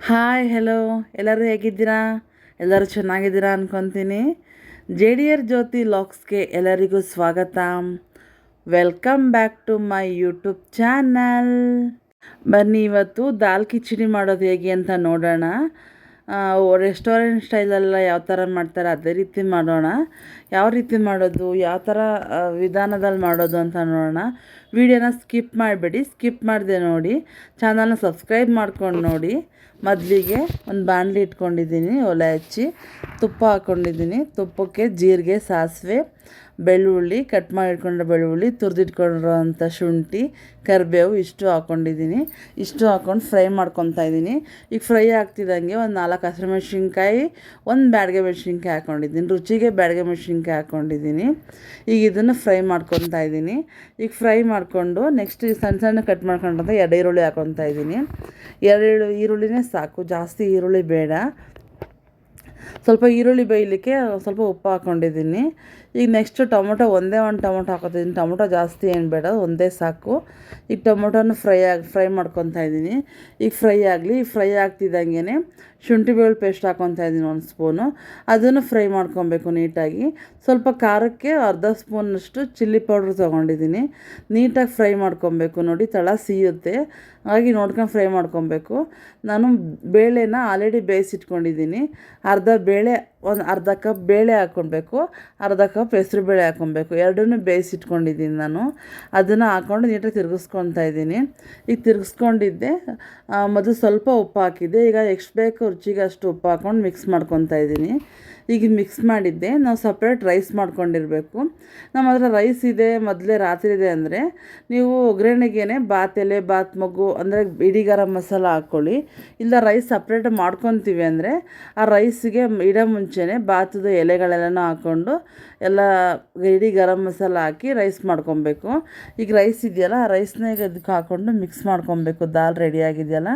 Hi hello, ಎಲ್ಲರೂ ಹೇಗಿದ್ದೀರಾ? ಎಲ್ಲರೂ ಚೆನ್ನಾಗಿದ್ದೀರಾ ಅಂದ್ಕೊತೀನಿ. ಜೆ ಡಿ ಆರ್ ಜ್ಯೋತಿ ಲಾಕ್ಸ್ಗೆ ಎಲ್ಲರಿಗೂ ಸ್ವಾಗತ. Welcome back to my YouTube channel. ಬನ್ನಿ ಇವತ್ತು ದಾಲ್ ಕಿಚಡಿ ಮಾಡೋದು ಹೇಗೆ ಅಂತ ನೋಡೋಣ. ರೆಸ್ಟೋರೆಂಟ್ ಸ್ಟೈಲೆಲ್ಲ ಯಾವ ಥರ ಮಾಡ್ತಾರೆ ಅದೇ ರೀತಿ ಮಾಡೋಣ. ಯಾವ ರೀತಿ ಮಾಡೋದು, ಯಾವ ಥರ ವಿಧಾನದಲ್ಲಿ ಮಾಡೋದು ಅಂತ ನೋಡೋಣ. ವಿಡಿಯೋನ ಸ್ಕಿಪ್ ಮಾಡಬೇಡಿ, ಸ್ಕಿಪ್ ಮಾಡಿದೆ ನೋಡಿ. ಚಾನಲ್ನ ಸಬ್ಸ್ಕ್ರೈಬ್ ಮಾಡ್ಕೊಂಡು ನೋಡಿ. ಮೊದಲಿಗೆ ಒಂದು ಬಾಣಲಿ ಇಟ್ಕೊಂಡಿದ್ದೀನಿ, ಒಲೆ ಹಚ್ಚಿ ತುಪ್ಪ ಹಾಕ್ಕೊಂಡಿದ್ದೀನಿ. ತುಪ್ಪಕ್ಕೆ ಜೀರಿಗೆ, ಸಾಸಿವೆ, ಬೆಳ್ಳುಳ್ಳಿ, ಕಟ್ ಮಾಡಿ ಇಟ್ಕೊಂಡ್ರೆ ಬೆಳ್ಳುಳ್ಳಿ, ತುರಿದಿಟ್ಕೊಂಡಿರೋಂಥ ಶುಂಠಿ, ಕರಿಬೇವು ಇಷ್ಟು ಹಾಕ್ಕೊಂಡಿದ್ದೀನಿ. ಇಷ್ಟು ಹಾಕ್ಕೊಂಡು ಫ್ರೈ ಮಾಡ್ಕೊತಾ ಇದ್ದೀನಿ. ಈಗ ಫ್ರೈ ಆಗ್ತಿದ್ದಂಗೆ ಒಂದು 4 ಹಸಿಮೆಣ್ಸಿನ್ಕಾಯಿ, ಒಂದು ಬ್ಯಾಡಗೆ ಮೆಣಸಿನ್ಕಾಯಿ ಹಾಕ್ಕೊಂಡಿದ್ದೀನಿ. ರುಚಿಗೆ ಬ್ಯಾಡಗೆ ಮೆಣಸಿನ್ಕಾಯಿ ಹಾಕ್ಕೊಂಡಿದ್ದೀನಿ. ಈಗ ಇದನ್ನು ಫ್ರೈ ಮಾಡ್ಕೊತಾ ಇದ್ದೀನಿ. ಈಗ ಫ್ರೈ ಮಾಡಿಕೊಂಡು ನೆಕ್ಸ್ಟ್ ಸಣ್ಣ ಸಣ್ಣ ಕಟ್ ಮಾಡ್ಕೊಂಡಂಥ 2 ಈರುಳ್ಳಿ ಹಾಕ್ಕೊತಾ ಇದ್ದೀನಿ. 2 ಈರುಳ್ಳಿನೇ ಸಾಕು, ಜಾಸ್ತಿ ಈರುಳ್ಳಿ ಬೇಡ. ಸ್ವಲ್ಪ ಈರುಳ್ಳಿ ಬೇಯಲಿಕ್ಕೆ ಸ್ವಲ್ಪ ಉಪ್ಪು ಹಾಕ್ಕೊಂಡಿದ್ದೀನಿ. ಈಗ ನೆಕ್ಸ್ಟು ಟೊಮೊಟೊ ಒಂದೇ ಒಂದು ಟೊಮೊಟೊ ಹಾಕೋತಿದ್ದೀನಿ. ಟೊಮೊಟೊ ಜಾಸ್ತಿ ಏನು ಬೇಡ, ಒಂದೇ ಸಾಕು. ಈಗ ಟೊಮೊಟೊನ ಫ್ರೈ ಮಾಡ್ಕೊತಾ ಇದ್ದೀನಿ. ಈಗ ಫ್ರೈ ಆಗ್ತಿದ್ದಂಗೆ ಶುಂಠಿ ಬೆಳ್ಳುಳ್ಳಿ ಪೇಸ್ಟ್ ಹಾಕ್ಕೊತಾ ಇದ್ದೀನಿ 1 ಸ್ಪೂನು. ಅದನ್ನು ಫ್ರೈ ಮಾಡ್ಕೊಬೇಕು ನೀಟಾಗಿ. ಸ್ವಲ್ಪ ಖಾರಕ್ಕೆ ಅರ್ಧ ಸ್ಪೂನಷ್ಟು ಚಿಲ್ಲಿ ಪೌಡ್ರ್ ತೊಗೊಂಡಿದ್ದೀನಿ. ನೀಟಾಗಿ ಫ್ರೈ ಮಾಡ್ಕೊಬೇಕು. ನೋಡಿ ತಳ ಸಿಯುತ್ತೆ, ಹಾಗಾಗಿ ನೋಡ್ಕೊಂಡು ಫ್ರೈ ಮಾಡ್ಕೊಬೇಕು. ನಾನು ಬೇಳೆನ ಆಲ್ರೆಡಿ ಬೇಯಿಸಿಟ್ಕೊಂಡಿದ್ದೀನಿ. ಅರ್ಧ ಕಪ್ ಬೇಳೆ ಹಾಕ್ಕೊಳ್ಬೇಕು, ಅರ್ಧ ಕಪ್ ಹೆಸ್ರು ಬೇಳೆ ಹಾಕ್ಕೊಬೇಕು. ಎರಡನ್ನೂ ಬೇಯಿಸಿಟ್ಕೊಂಡಿದ್ದೀನಿ ನಾನು. ಅದನ್ನು ಹಾಕ್ಕೊಂಡು ನೀಟಾಗಿ ತಿರುಗಿಸ್ಕೊತಾ ಇದ್ದೀನಿ. ಈಗ ತಿರುಗಿಸ್ಕೊಂಡಿದ್ದೆ, ಮೊದಲು ಸ್ವಲ್ಪ ಉಪ್ಪು ಹಾಕಿದ್ದೆ. ಈಗ ಎಷ್ಟು ಬೇಕು ರುಚಿಗೆ ಅಷ್ಟು ಉಪ್ಪು ಹಾಕ್ಕೊಂಡು ಮಿಕ್ಸ್ ಮಾಡ್ಕೊತಾ ಇದ್ದೀನಿ. ಈಗ ಮಿಕ್ಸ್ ಮಾಡಿದ್ದೆ. ನಾವು ಸಪ್ರೇಟ್ ರೈಸ್ ಮಾಡ್ಕೊಂಡಿರಬೇಕು. ನಮ್ಮ ಹತ್ರ ರೈಸ್ ಇದೆ, ಮೊದಲೇ ರಾತ್ರಿ ಇದೆ ಅಂದರೆ ನೀವು ಒಗ್ಗರಣೆಗೇ ಬಾತ್ ಎಲೆ, ಬಾತ್ ಮೊಗ್ಗು ಅಂದರೆ ಇಡೀ ಗರಂ ಮಸಾಲ ಹಾಕ್ಕೊಳ್ಳಿ. ಇಲ್ಲ ರೈಸ್ ಸಪ್ರೇಟ್ ಮಾಡ್ಕೊತೀವಿ ಅಂದರೆ ಆ ರೈಸಿಗೆ ಇಡೋ ಮುಂಚೆನೇ ಬಾತದ ಎಲೆಗಳೆಲ್ಲನೂ ಹಾಕ್ಕೊಂಡು ಎಲ್ಲ ಇಡೀ ಗರಂ ಮಸಾಲ ಹಾಕಿ ರೈಸ್ ಮಾಡ್ಕೊಬೇಕು. ಈಗ ರೈಸ್ ಇದೆಯಲ್ಲ, ಆ ರೈಸ್ನ ಈಗ ಅದಕ್ಕೆ ಹಾಕ್ಕೊಂಡು ಮಿಕ್ಸ್ ಮಾಡ್ಕೊಬೇಕು. ದಾಲ್ ರೆಡಿ ಆಗಿದೆಯಲ್ಲ,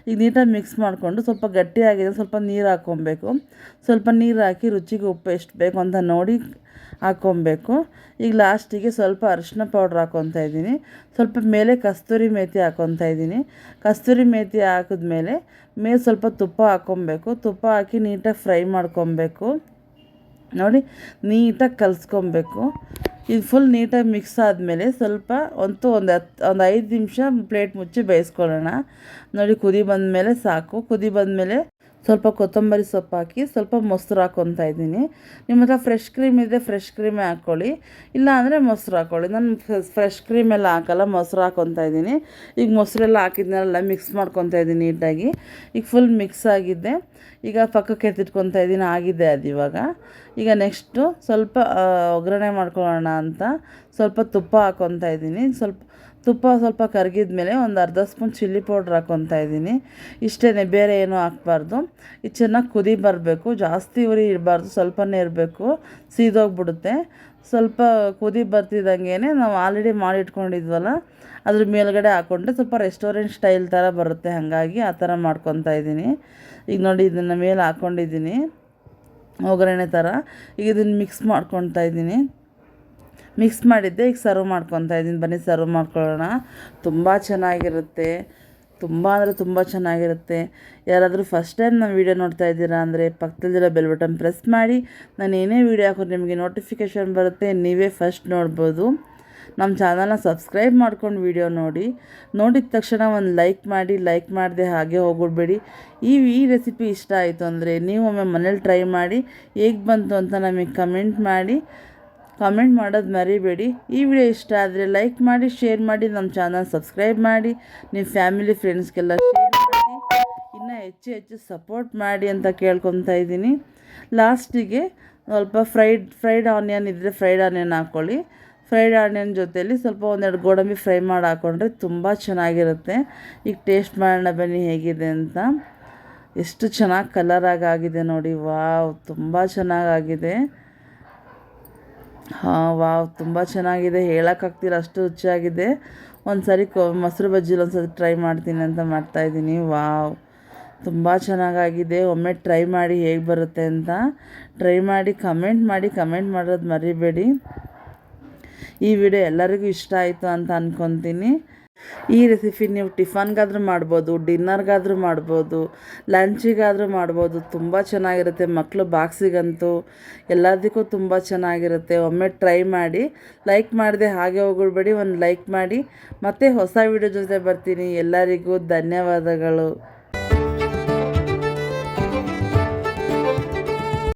ಈಗ ನೀಟಾಗಿ ಮಿಕ್ಸ್ ಮಾಡಿಕೊಂಡು ಸ್ವಲ್ಪ ಗಟ್ಟಿಯಾಗಿದೆ, ಸ್ವಲ್ಪ ನೀರು ಹಾಕ್ಕೊಬೇಕು. ಸ್ವಲ್ಪ ನೀರು ಹಾಕಿ ರುಚಿಗೆ ಉಪ್ಪು ಎಷ್ಟು ಬೇಕು ಅಂತ ನೋಡಿ ಹಾಕ್ಕೊಬೇಕು. ಈಗ ಲಾಸ್ಟಿಗೆ ಸ್ವಲ್ಪ ಅರಿಶಿನ ಪೌಡ್ರ್ ಹಾಕ್ಕೊತಾ ಇದ್ದೀನಿ. ಸ್ವಲ್ಪ ಮೇಲೆ ಕಸ್ತೂರಿ ಮೇಥಿ ಹಾಕ್ಕೊತಾ ಇದ್ದೀನಿ. ಕಸ್ತೂರಿ ಮೇಥಿ ಹಾಕಿದ್ಮೇಲೆ ಸ್ವಲ್ಪ ತುಪ್ಪ ಹಾಕ್ಕೊಬೇಕು. ತುಪ್ಪ ಹಾಕಿ ನೀಟಾಗಿ ಫ್ರೈ ಮಾಡ್ಕೊಬೇಕು. ನೋಡಿ ನೀಟಾಗಿ ಕಲಿಸ್ಕೊಬೇಕು. ಇದು ಫುಲ್ ನೀಟಾಗಿ ಮಿಕ್ಸ್ ಆದಮೇಲೆ ಸ್ವಲ್ಪ ಒಂದು 5 ನಿಮಿಷ ಪ್ಲೇಟ್ ಮುಚ್ಚಿ ಬೇಯಿಸ್ಕೊಳ್ಳೋಣ. ನೋಡಿ ಕುದಿ ಬಂದಮೇಲೆ ಸಾಕು. ಕುದಿ ಬಂದಮೇಲೆ ಸ್ವಲ್ಪ ಕೊತ್ತಂಬರಿ ಸೊಪ್ಪು ಹಾಕಿ ಸ್ವಲ್ಪ ಮೊಸರು ಹಾಕ್ಕೊತಾ ಇದ್ದೀನಿ. ನಿಮ್ಮ ಹತ್ರ ಫ್ರೆಶ್ ಕ್ರೀಮ್ ಇದೆ, ಫ್ರೆಶ್ ಕ್ರೀಮೇ ಹಾಕ್ಕೊಳ್ಳಿ. ಇಲ್ಲ ಅಂದರೆ ಮೊಸರು ಹಾಕ್ಕೊಳ್ಳಿ. ನಾನು ಫ್ರೆಶ್ ಕ್ರೀಮೆಲ್ಲ ಹಾಕಲ್ಲ, ಮೊಸರು ಹಾಕ್ಕೊತಾ ಇದ್ದೀನಿ. ಈಗ ಮೊಸರೆಲ್ಲ ಹಾಕಿದ್ನೆಲ್ಲ ಮಿಕ್ಸ್ ಮಾಡ್ಕೊತಾ ಇದ್ದೀನಿ ನೀಟಾಗಿ. ಈಗ ಫುಲ್ ಮಿಕ್ಸ್ ಆಗಿದ್ದೆ. ಈಗ ಪಕ್ಕಕ್ಕೆ ಎತ್ತಿಟ್ಕೊತಾ ಇದ್ದೀನಿ. ಆಗಿದೆ ಅದು ಇವಾಗ. ಈಗ ನೆಕ್ಸ್ಟು ಸ್ವಲ್ಪ ಒಗ್ಗರಣೆ ಮಾಡ್ಕೊಳ್ಳೋಣ ಅಂತ ಸ್ವಲ್ಪ ತುಪ್ಪ ಹಾಕ್ಕೊತಾ ಇದ್ದೀನಿ. ಸ್ವಲ್ಪ ಕರಗಿದ ಮೇಲೆ ಒಂದು ಅರ್ಧ ಸ್ಪೂನ್ ಚಿಲ್ಲಿ ಪೌಡ್ರ್ ಹಾಕ್ಕೊತಾ ಇದ್ದೀನಿ. ಇಷ್ಟೇ, ಬೇರೆ ಏನೂ ಹಾಕ್ಬಾರ್ದು. ಇದು ಚೆನ್ನಾಗಿ ಕುದಿ ಬರಬೇಕು. ಜಾಸ್ತಿ ಉರಿ ಇರಬಾರ್ದು, ಸ್ವಲ್ಪನೇ ಇರಬೇಕು, ಸೀದೋಗ್ಬಿಡುತ್ತೆ. ಸ್ವಲ್ಪ ಕುದಿ ಬರ್ತಿದ್ದಂಗೆ ನಾವು ಆಲ್ರೆಡಿ ಮಾಡಿಟ್ಕೊಂಡಿದ್ವಲ್ಲ ಅದ್ರ ಮೇಲ್ಗಡೆ ಹಾಕ್ಕೊಂಡ್ರೆ ಸ್ವಲ್ಪ ರೆಸ್ಟೋರೆಂಟ್ ಸ್ಟೈಲ್ ಥರ ಬರುತ್ತೆ. ಹಾಗಾಗಿ ಆ ಥರ ಮಾಡ್ಕೊತಾ ಇದ್ದೀನಿ. ಈಗ ನೋಡಿ ಇದನ್ನು ಮೇಲೆ ಹಾಕ್ಕೊಂಡಿದ್ದೀನಿ ಒಗ್ಗರಣೆ ಥರ. ಈಗ ಇದನ್ನು ಮಿಕ್ಸ್ ಮಾಡ್ಕೊತಾ ಇದ್ದೀನಿ. ಮಿಕ್ಸ್ ಮಾಡಿದ್ದೆ. ಈಗ ಸರ್ವ್ ಮಾಡ್ಕೊತಾ ಇದ್ದೀನಿ. ಬನ್ನಿ ಸರ್ವ್ ಮಾಡ್ಕೊಳ್ಳೋಣ. ತುಂಬ ಚೆನ್ನಾಗಿರುತ್ತೆ, ತುಂಬ ಅಂದರೆ ತುಂಬ ಚೆನ್ನಾಗಿರುತ್ತೆ. ಯಾರಾದರೂ ಫಸ್ಟ್ ಟೈಮ್ ನಮ್ಮ ವೀಡಿಯೋ ನೋಡ್ತಾ ಇದ್ದೀರಾ ಅಂದರೆ ಪಕ್ಕದಲ್ಲಿರೋ ಬೆಲ್ ಬಟನ್ ಪ್ರೆಸ್ ಮಾಡಿ. ನಾನು ಏನೇ ವೀಡಿಯೋ ಹಾಕೋದು ನಿಮಗೆ ನೋಟಿಫಿಕೇಷನ್ ಬರುತ್ತೆ, ನೀವೇ ಫಸ್ಟ್ ನೋಡ್ಬೋದು. ನಮ್ಮ ಚಾನಲ್ನ ಸಬ್ಸ್ಕ್ರೈಬ್ ಮಾಡ್ಕೊಂಡು ವೀಡಿಯೋ ನೋಡಿದ ತಕ್ಷಣ ಒಂದು ಲೈಕ್ ಮಾಡಿ. ಲೈಕ್ ಮಾಡದೆ ಹಾಗೆ ಹೋಗ್ಬಿಡ್ಬೇಡಿ. ಈ ರೆಸಿಪಿ ಇಷ್ಟ ಆಯಿತು ಅಂದರೆ ನೀವು ಒಮ್ಮೆ ಮನೇಲಿ ಟ್ರೈ ಮಾಡಿ ಹೇಗೆ ಬಂತು ಅಂತ ನಮಗೆ ಕಮೆಂಟ್ ಮಾಡೋದು ಮರಿಬೇಡಿ. ಈ ವಿಡಿಯೋ ಇಷ್ಟ ಆದರೆ ಲೈಕ್ ಮಾಡಿ, ಶೇರ್ ಮಾಡಿ, ನಮ್ಮ ಚಾನಲ್ ಸಬ್ಸ್ಕ್ರೈಬ್ ಮಾಡಿ, ನಿಮ್ಮ ಫ್ಯಾಮಿಲಿ ಫ್ರೆಂಡ್ಸ್ಗೆಲ್ಲ ಶೇರ್ ಮಾಡಿ, ಇನ್ನೂ ಹೆಚ್ಚು ಸಪೋರ್ಟ್ ಮಾಡಿ ಅಂತ ಕೇಳ್ಕೊತಾ ಇದ್ದೀನಿ. ಲಾಸ್ಟಿಗೆ ಸ್ವಲ್ಪ ಫ್ರೈಡ್ ಆನಿಯನ್ ಇದ್ದರೆ ಫ್ರೈಡ್ ಆನಿಯನ್ ಹಾಕ್ಕೊಳ್ಳಿ. ಫ್ರೈಡ್ ಆನಿಯನ್ ಜೊತೆಯಲ್ಲಿ ಸ್ವಲ್ಪ 1-2 ಗೋಡಂಬಿ ಫ್ರೈ ಮಾಡಿ ಹಾಕ್ಕೊಂಡ್ರೆ ತುಂಬ ಚೆನ್ನಾಗಿರುತ್ತೆ. ಈಗ ಟೇಸ್ಟ್ ಮಾಡೋಣ ಬನ್ನಿ ಹೇಗಿದೆ ಅಂತ. ಎಷ್ಟು ಚೆನ್ನಾಗಿ ಕಲರಾಗಿ ಆಗಿದೆ ನೋಡಿ. ವಾವ್, ತುಂಬ ಚೆನ್ನಾಗಾಗಿದೆ. ವಾವ್, ತುಂಬ ಚೆನ್ನಾಗಿದೆ, ಹೇಳೋಕ್ಕಾಗ್ತಿಲ್ಲ ಅಷ್ಟು ರುಚಿಯಾಗಿದೆ. ಒಂದು ಸಾರಿ ಮೊಸರು ಬಜ್ಜಿಲಿ ಒಂದು ಸರಿ ಟ್ರೈ ಮಾಡ್ತೀನಿ ಅಂತ ಮಾಡ್ತಾಯಿದ್ದೀನಿ. ವಾವ್, ತುಂಬ ಚೆನ್ನಾಗಾಗಿದೆ. ಒಮ್ಮೆ ಟ್ರೈ ಮಾಡಿ ಹೇಗೆ ಬರುತ್ತೆ ಅಂತ. ಟ್ರೈ ಮಾಡಿ ಕಮೆಂಟ್ ಮಾಡೋದು ಮರಿಬೇಡಿ. ಈ ವಿಡಿಯೋ ಎಲ್ಲರಿಗೂ ಇಷ್ಟ ಆಯಿತು ಅಂತ ಅಂದ್ಕೊತೀನಿ. ಈ ರೆಸಿಪಿ ನೀವು ಟಿಫನ್ಗಾದರೂ ಮಾಡ್ಬೋದು, ಡಿನ್ನರ್ಗಾದರೂ ಮಾಡ್ಬೋದು, ಲಂಚಿಗಾದರೂ ಮಾಡ್ಬೋದು. ತುಂಬ ಚೆನ್ನಾಗಿರುತ್ತೆ. ಮಕ್ಕಳು ಬಾಕ್ಸಿಗಂತೂ ಎಲ್ಲದಕ್ಕೂ ತುಂಬ ಚೆನ್ನಾಗಿರುತ್ತೆ. ಒಮ್ಮೆ ಟ್ರೈ ಮಾಡಿ. ಲೈಕ್ ಮಾಡಿದೆ ಹಾಗೆ ಹೋಗ್ಬಿಡ್ಬೇಡಿ, ಒಂದು ಲೈಕ್ ಮಾಡಿ. ಮತ್ತೆ ಹೊಸ ವಿಡಿಯೋ ಜೊತೆ ಬರ್ತೀನಿ. ಎಲ್ಲರಿಗೂ ಧನ್ಯವಾದಗಳು.